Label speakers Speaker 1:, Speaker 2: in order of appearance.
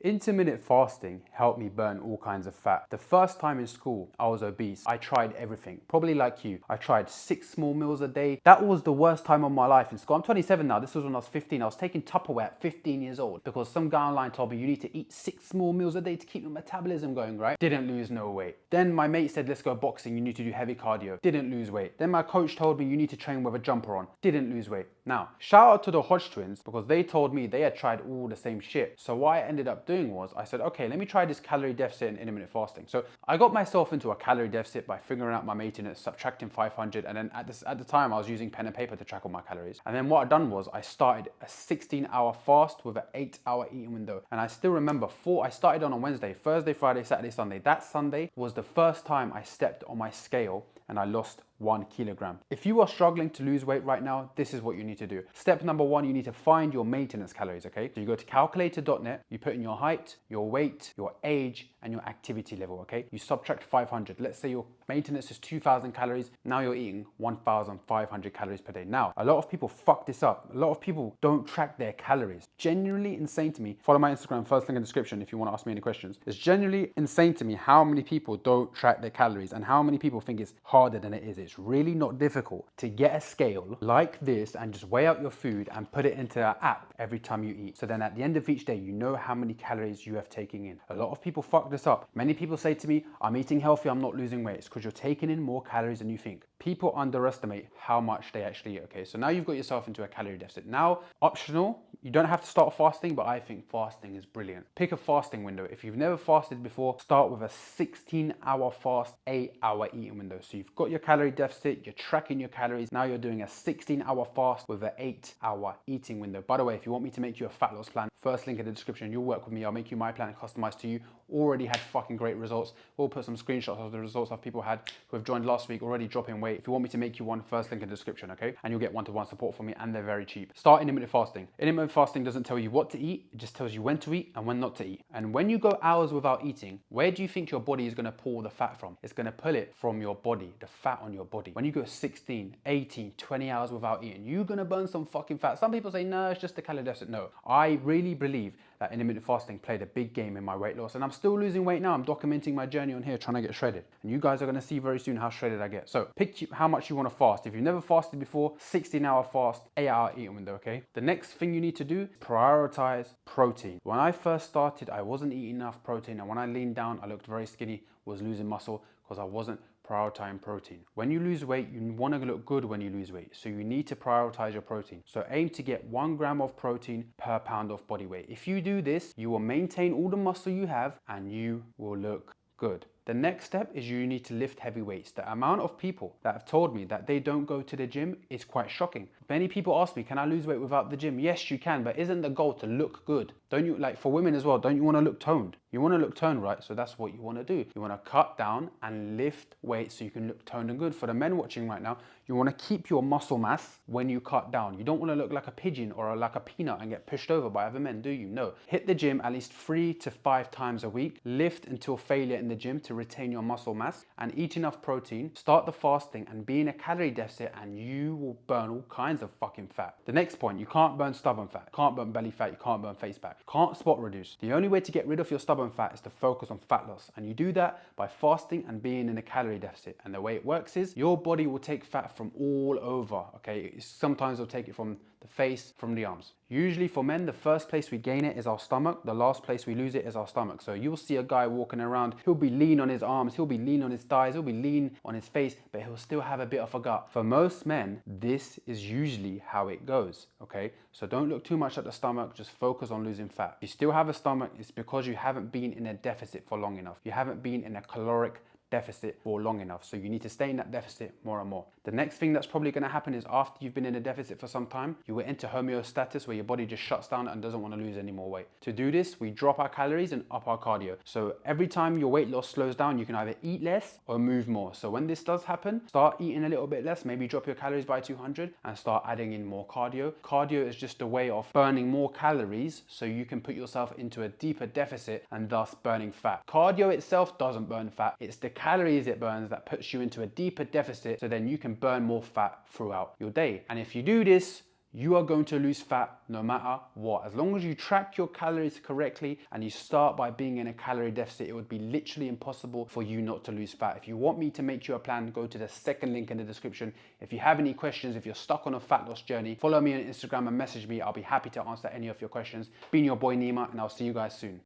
Speaker 1: Intermittent fasting helped me burn all kinds of fat. The first time in school, I was obese. I tried everything, probably like you. I tried 6 small meals a day. That was the worst time of my life in school. I'm 27 now. This was when I was 15. I was taking Tupperware at 15 years old because some guy online told me you need to eat 6 small meals a day to keep your metabolism going, right? Didn't lose no weight. Then my mate said, let's go boxing. You need to do heavy cardio. Didn't lose weight. Then my coach told me you need to train with a jumper on. Didn't lose weight. Now, shout out to the Hodge twins because they told me they had tried all the same shit. So what I ended up doing was I said, okay, let me try this calorie deficit and intermittent fasting. So I got myself into a calorie deficit by figuring out my maintenance, subtracting 500. And then at the time I was using pen and paper to track all my calories. And then what I done was I started a 16-hour fast with an 8-hour eating window. And I still remember I started on Wednesday, Thursday, Friday, Saturday, Sunday. That Sunday was the first time I stepped on my scale and I lost 1 kilogram. If you are struggling to lose weight right now, this is what you need to do. Step number 1, you need to find your maintenance calories, okay? So you go to calculator.net, you put in your height, your weight, your age, and your activity level, okay? You subtract 500. Let's say your maintenance is 2,000 calories. Now you're eating 1,500 calories per day. Now, a lot of people fuck this up. A lot of people don't track their calories. Genuinely insane to me. Follow my Instagram, first link in the description if you want to ask me any questions. It's genuinely insane to me how many people don't track their calories and how many people think it's harder than it is. It's really not difficult to get a scale like this and just weigh out your food and put it into an app every time you eat. So then at the end of each day, you know how many calories you have taken in. A lot of people fuck this up. Many people say to me, I'm eating healthy, I'm not losing weight. It's because you're taking in more calories than you think. People underestimate how much they actually eat, okay? So now you've got yourself into a calorie deficit. Now, optional, you don't have to start fasting, but I think fasting is brilliant. Pick a fasting window. If you've never fasted before, start with a 16-hour fast, 8-hour eating window. So you've got your calorie deficit, you're tracking your calories. Now you're doing a 16-hour fast with an 8-hour eating window. By the way, if you want me to make you a fat loss plan, first link in the description, you'll work with me. I'll make you my plan and customized to you. Already had fucking great results. We'll put some screenshots of the results of people had who have joined last week, already dropping weight. If you want me to make you one, first link in the description, okay? And you'll get one-to-one support from me and they're very cheap. Start intermittent fasting. Intermittent fasting doesn't tell you what to eat, it just tells you when to eat and when not to eat. And when you go hours without eating, where do you think your body is gonna pull the fat from? It's gonna pull it from your body, the fat on your body. When you go 16, 18, 20 hours without eating, you're gonna burn some fucking fat. Some people say, no, it's just a calorie deficit. No, I really believe that intermittent fasting played a big game in my weight loss. And I'm still losing weight now. I'm documenting my journey on here, trying to get shredded. And you guys are gonna see very soon how shredded I get. So pick how much you wanna fast. If you've never fasted before, 16-hour fast, 8-hour eating window, okay? The next thing you need to do, prioritize protein. When I first started, I wasn't eating enough protein. And when I leaned down, I looked very skinny, was losing muscle because I wasn't prioritizing protein. When you lose weight, you want to look good when you lose weight. So you need to prioritize your protein. So aim to get 1 gram of protein per pound of body weight. If you do this, you will maintain all the muscle you have and you will look good. The next step is you need to lift heavy weights. The amount of people that have told me that they don't go to the gym is quite shocking. Many people ask me, can I lose weight without the gym? Yes, you can, but isn't the goal to look good? Don't you, like for women as well, don't you want to look toned? You want to look toned, right? So that's what you want to do. You want to cut down and lift weights so you can look toned and good. For the men watching right now, you want to keep your muscle mass when you cut down. You don't want to look like a pigeon or like a peanut and get pushed over by other men, do you? No. Hit the gym at least 3 to 5 times a week. Lift until failure in the gym to retain your muscle mass and eat enough protein. Start the fasting and be in a calorie deficit and you will burn all kinds of fucking fat. The next point, you can't burn stubborn fat, you can't burn belly fat, you can't burn face fat, you can't spot reduce. The only way to get rid of your stubborn fat is to focus on fat loss, and you do that by fasting and being in a calorie deficit. And the way it works is your body will take fat from all over, okay? Sometimes it'll take it from the face, from the arms. Usually for men, the first place we gain it is our stomach. The last place we lose it is our stomach. So you'll see a guy walking around, he'll be lean on his arms, he'll be lean on his thighs, he'll be lean on his face, but he'll still have a bit of a gut. For most men, this is usually how it goes, okay? So don't look too much at the stomach, just focus on losing fat. If you still have a stomach, it's because you haven't been in a deficit for long enough. You haven't been in a caloric deficit for long enough. So you need to stay in that deficit more and more. The next thing that's probably going to happen is after you've been in a deficit for some time, you will enter homeostasis where your body just shuts down and doesn't want to lose any more weight. To do this, we drop our calories and up our cardio. So every time your weight loss slows down, you can either eat less or move more. So when this does happen, start eating a little bit less, maybe drop your calories by 200 and start adding in more cardio. Cardio is just a way of burning more calories so you can put yourself into a deeper deficit and thus burning fat. Cardio itself doesn't burn fat. It's the calories it burns that puts you into a deeper deficit so then you can burn more fat throughout your day. And if you do this, you are going to lose fat no matter what. As long as you track your calories correctly and you start by being in a calorie deficit, it would be literally impossible for you not to lose fat. If you want me to make you a plan, go to the second link in the description. If you have any questions, if you're stuck on a fat loss journey, follow me on Instagram and message me. I'll be happy to answer any of your questions. Been your boy Nima, and I'll see you guys soon.